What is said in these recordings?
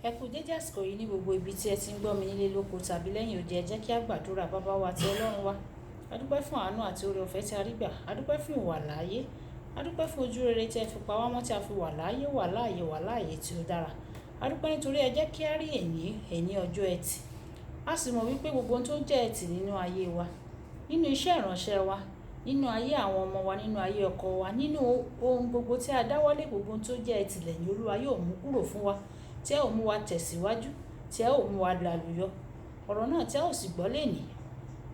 Ẹ kú dédé àsìkò yìí ní gbogbo ibi tí ẹ ti ń gbọ́ mi nílé lóko tàbí lẹ́yìn odi. Ẹ jẹ́ kí a gbàdúrà. Bàbá wa àti Ọlọ́run wa, a dúpẹ́ fún àánú àti oore ọ̀fẹ́ tí a rí gbà. A dúpẹ́ fún ìwà láàyè. A dúpẹ́ fún ojú rere tí ẹ fi pa wá mọ́, tí a fi wà láàyè tí ó dára. A dúpẹ́ nítorí ẹ jẹ́ kí a rí ẹ̀ní ọjọ́ ẹtì. A sì mọ̀ wípé gbogbo ohun tó jẹ́ ẹtì nínú ayé wa, nínú iṣẹ́ ìránṣẹ́ wa, nínú ayé àwọn ọmọ wa, nínú ayé ọkọ wa, nínú ohun gbogbo tí a dáwọ́lé, gbogbo ohun tó jẹ́ ẹtì lẹ́yìn Olúwa yóò mú kúrò fún wa, tí ẹ ó mú wa tẹ̀síwájú, tí ẹ ó mú wa lálùyọ. Ọ̀rọ̀ náà tí a ó sì gbọ́ lénìí,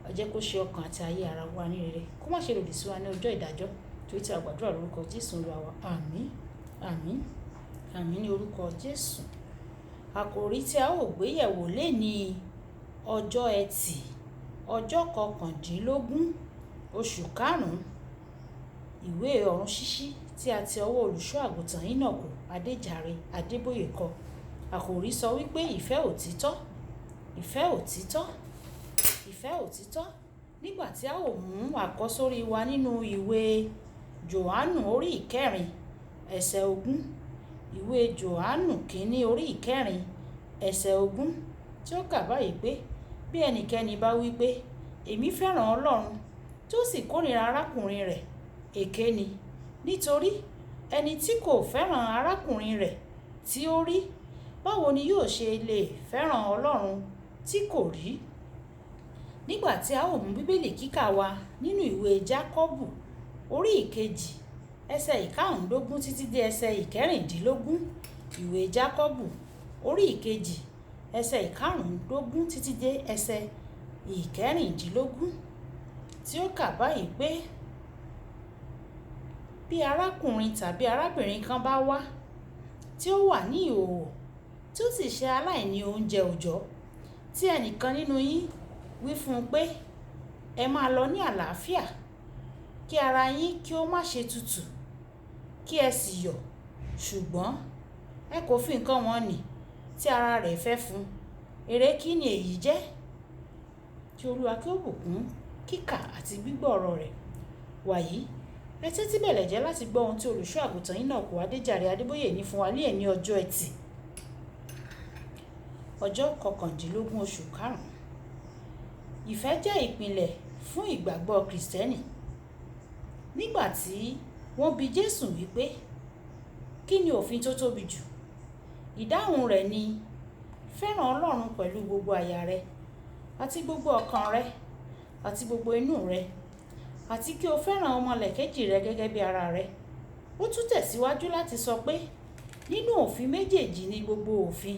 ẹ jẹ́ kó ṣe ọkàn àti ayé ara wa ní rere, kó má ṣe lòdì sí wa ní ọjọ́ ìdájọ́. Torí tí a gbàdúrà lórúkọ Jésù Olúwa wa. Àmín, àmín, àmín ní orúkọ Jésù. Àkòrí tí a ó gbé yẹ̀wò lénìí, ọjọ́ ẹtì, ọjọ́ 19 oṣù karùn-ún, ìwé ọ̀run ṣíṣí tí a ti ọwọ́ olùṣọ́ àgùntàn Enoch Adeboye kọ. Àkòrí sọ wípé ìfẹ́ òtítọ́, ìfẹ́ òtítọ́, ìfẹ́ òtítọ́. Nígbà tí a ó mú àkọ́sórí wa nínú ìwé Jòhánù orí ìkẹrin ẹsẹ̀ 20, ìwé Jòhánù kìíní orí ìkẹrin ẹsẹ̀ 20, tí ó kà báyìí pé bí ẹnikẹ́ni bá wí pé èmi fẹ́ràn Ọlọ́run tí ó sì kórìíra arákùnrin rẹ̀, èké ni. Nítorí ẹni tí kò fẹ́ràn arákùnrin rẹ̀ tí ó rí, báwo ni yóò ṣe lè fẹ́ràn Ọlọ́run tí kò rí? Nígbà tí a ó mú bíbélì kíkà wa nínú ìwé Jákọ́bù orí ìkejì ẹsẹ̀ 15 títí dé ẹsẹ̀ 16, ìwé Jákọ́bù orí ìkejì ẹsẹ̀ 15 títí dé ẹsẹ̀ 16, tí ó kà báyìí pé bí arákùnrin tàbí arábìnrin kan bá wá tí ó wà ní ìhòòhò, tí ó sì ṣe aláìní oúnjẹ òòjọ́, tí ẹnìkan nínú yín wí fún un pé ẹ máa lọ ní àlàáfíà, kí ara yín kí ó má ṣe tutù, kí ẹ sì yọ̀, ṣùgbọ́n ẹ kò fi nǹkan wọn nì tí ara rẹ̀ fẹ́ fún, èrè kí ni èyí jẹ́? Kí Olúwa kí ó bùkún kíkà àti gbígbọ́ ọ̀rọ̀ rẹ̀. Wàyí, ẹ tẹ́tí bẹ̀lẹ̀ jẹ́ láti gbọ́ ohun tí olùṣọ́ àgùntàn Enoch Adeboye ní fún wa ní ọjọ́ ẹtì, ọjọ́ 19 oṣù karùn-ún. Ìfẹ́ jẹ́ ìpìlẹ̀ fún ìgbàgbọ́ Kristẹni. Nígbà tí wọ́n bi Jésù wípé kí ni òfin tó tóbi jù, ìdáhùn rẹ̀ ni fẹ́ràn Ọlọ́run pẹ̀lú gbogbo àyà rẹ àti gbogbo ọkàn rẹ àti gbogbo inú rẹ, àti kí o fẹ́ràn ọmọlàkejì rẹ gẹ́gẹ́ bí ara rẹ. Ó tún tẹ̀síwájú láti sọ pé nínú òfin méjèèjì ni gbogbo òfin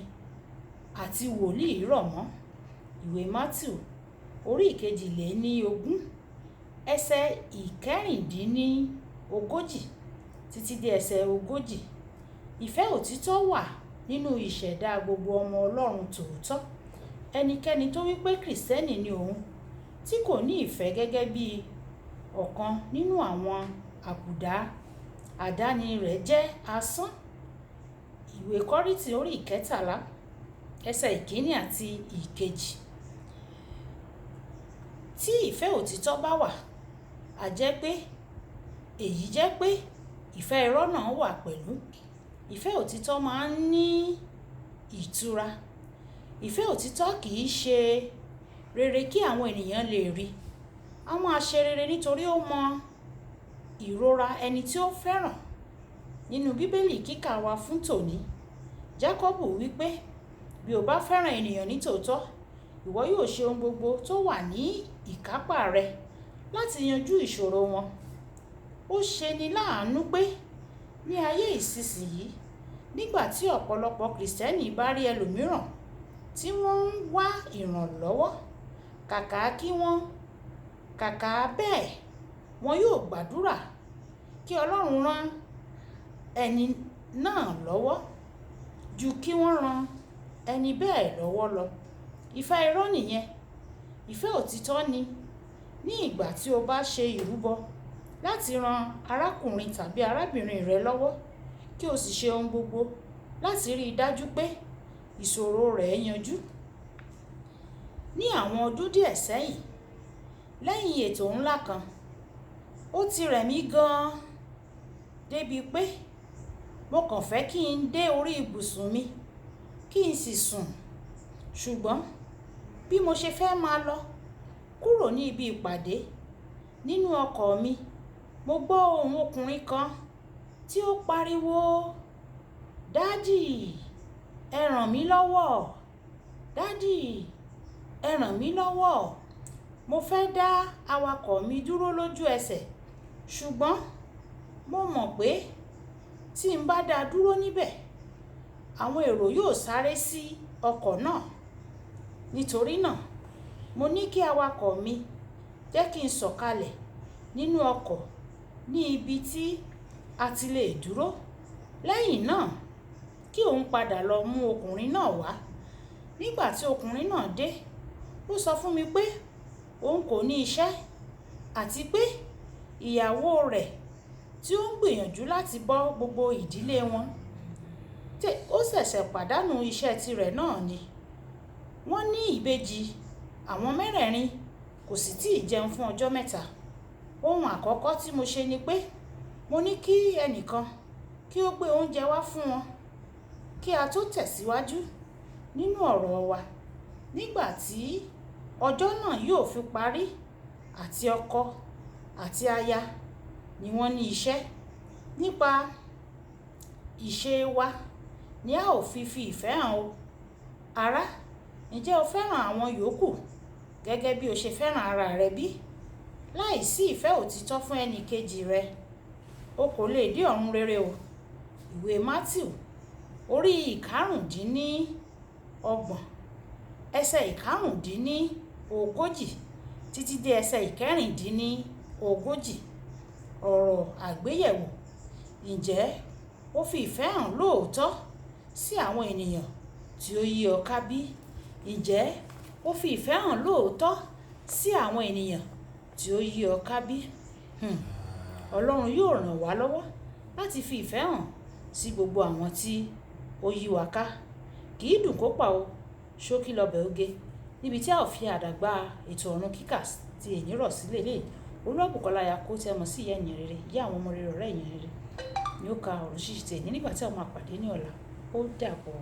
àti wòlíì rọ̀ mọ́. Ìwé Mátíù orí 22 ẹsẹ̀ 39 títí dé ẹsẹ̀ 40. Ìfẹ́ òtítọ́ wà nínú ìṣẹ̀dá gbogbo ọmọ Ọlọ́run tòótọ́. Ẹnikẹ́ni tó wí pé Kristẹni ni òun, tí kò ní ìfẹ́ gẹ́gẹ́ bí ọ̀kan nínú àwọn àbùdá àdáni rẹ̀ jẹ́ asán. Ìwé Kọ́ríńtì orí 13 ẹsẹ̀ 1 àti 2. Tí ìfẹ́ òtítọ́ bá wà, a jẹ́ pé èyí jẹ́ pé ìfẹ́ irọ́ náà wà pẹ̀lú. Ìfẹ́ òtítọ́ máa ń ní ìtura. Ìfẹ́ òtítọ́ kì í ṣe rere kí àwọn ènìyàn lè rí. A máa ṣe rere nítorí ó mọ ìrora ẹni tí ó fẹ́ràn. Nínú bíbélì kíkà wa fún tòní, Jákọ́bù wípé bí o bá fẹ́ràn ènìyàn ní tòótọ́, ìwọ yóò ṣe ohun gbogbo tó wà ní ìkápá rẹ láti yanjú ìṣòro wọn. Ó ṣeni láàánú pé ní ayé ìsinsìnyí, nígbà tí ọ̀pọ̀lọpọ̀ Kristẹni bá rí ẹlòmíràn tí wọ́n ń wá ìrànlọ́wọ́, kàkà bẹ́ẹ̀ wọn yóò gbàdúrà kí Ọlọ́run rán ẹni náà lọ́wọ́ ju kí wọ́n ran ẹni bẹ́ẹ̀ lọ́wọ́ lọ. Ìfẹ́ irọ́ nìyẹn. Ìfẹ́ òtítọ́ ni ní ìgbà tí o bá ṣe ìrúbọ láti ran arákùnrin tàbí arábìnrin rẹ lọ́wọ́, kí o sì ṣe ohun gbogbo láti rí i dájú pé ìṣòro rẹ̀ yanjú. Ní àwọn ọdún díẹ̀ sẹ́yìn, lẹ́yìn ètò ńlá kan, ó ti rẹ̀ mí gan-an débi pé mo kàn fẹ́ kí n dé orí ibùsùn mi kí n sì sùn. Ṣùgbọ́n bí mo ṣe fẹ́ máa lọ kúrò ní ibi ìpàdé nínú ọkọ̀ mi, mo gbọ́ ohùn ọkùnrin kan tí ó pariwo, "Dádì, ẹ ràn mí lọ́wọ́! Dádì, ẹ ràn mí lọ́wọ́!" Mo fẹ́ dá awakọ̀ mi dúró lójú ẹsẹ̀, ṣùgbọ́n mo mọ̀ pé tí n bá dá dúró níbẹ̀, àwọn èrò yóò sáré sí ọkọ̀ náà. Nítorí náà, mo ní kí awakọ̀ mi jẹ́ kí n sọ̀kalẹ̀ nínú ọkọ̀ ní ibi tí a ti lè dúró. Lẹ́yìn náà, kí òun padà lọ mú ọkùnrin náà wá. Nígbà tí ọkùnrin náà dé, ó sọ fún mi pé òun kò ní iṣẹ́ àti pé ìyàwó rẹ̀ tí ó ń gbìyànjú láti bọ́ gbogbo ìdílé wọn, ó ṣẹ̀ṣẹ̀ pàdánù iṣẹ́ tirẹ̀ náà ni. Wọ́n ní ìbejì, àwọn mẹ́rẹ̀ẹ̀rin kò sì tíì jẹun fún ọjọ́ mẹ́ta. Ohun àkọ́kọ́ tí mo ṣe ni pé mo ní kí ẹnìkan kí ó gbé oúnjẹ wá fún wọn kí a tó tẹ̀síwájú nínú ọ̀rọ̀ wa. Nígbà tí ọjọ́ náà yóò fi parí, àti ọkọ àti aya ni wọ́n ní iṣẹ́. Nípa ìṣe wa ni a ó fi ìfẹ́ hàn o. Ará, ǹjẹ́ o fẹ́ràn àwọn yòókù gẹ́gẹ́ bí o ṣe fẹ́ràn ara rẹ bí? Láìsí ìfẹ́ òtítọ́ fún ẹnì kejì rẹ, o kò lè dé ọ̀run rere o. Ìwé Mátíù orí ìkarùndínlọ́gbọ̀n ẹsẹ̀ ìkarùndínlógójì títí dé ẹsẹ̀ ìkẹrìndínlógójì. Ọ̀rọ̀ àgbéyẹ̀wò: ǹjẹ́ o fi ìfẹ́ hàn lóòótọ́ sí àwọn ènìyàn tí ó yí ọ ká bí? Ǹjẹ́ o fi ìfẹ́ hàn lóòótọ́ sí àwọn ènìyàn tí ó yí ọ ká bí? Ọlọ́run yóò ràn wá lọ́wọ́ láti fi ìfẹ́ hàn sí gbogbo àwọn tí ó yí wa ká. Kì í dùn kó pọ̀ o, ṣókí lọbẹ̀ oge. Níbi tí a ò fi àdàgbà ètò ọ̀run kíkà tí èyí rọ̀ sílẹ̀ lè Olúwàbùkọ́lá Ayako tí a mọ̀ sí ìyá ẹ̀yìn rere, ìyá àwọn ọmọ rere, ọ̀rẹ́ ẹ̀yìn rere ni ó ka ọ̀rọ̀ ṣíṣe tẹ̀ nígbà tí a máa pàdé ní ọ̀la. Ó dàbọ̀.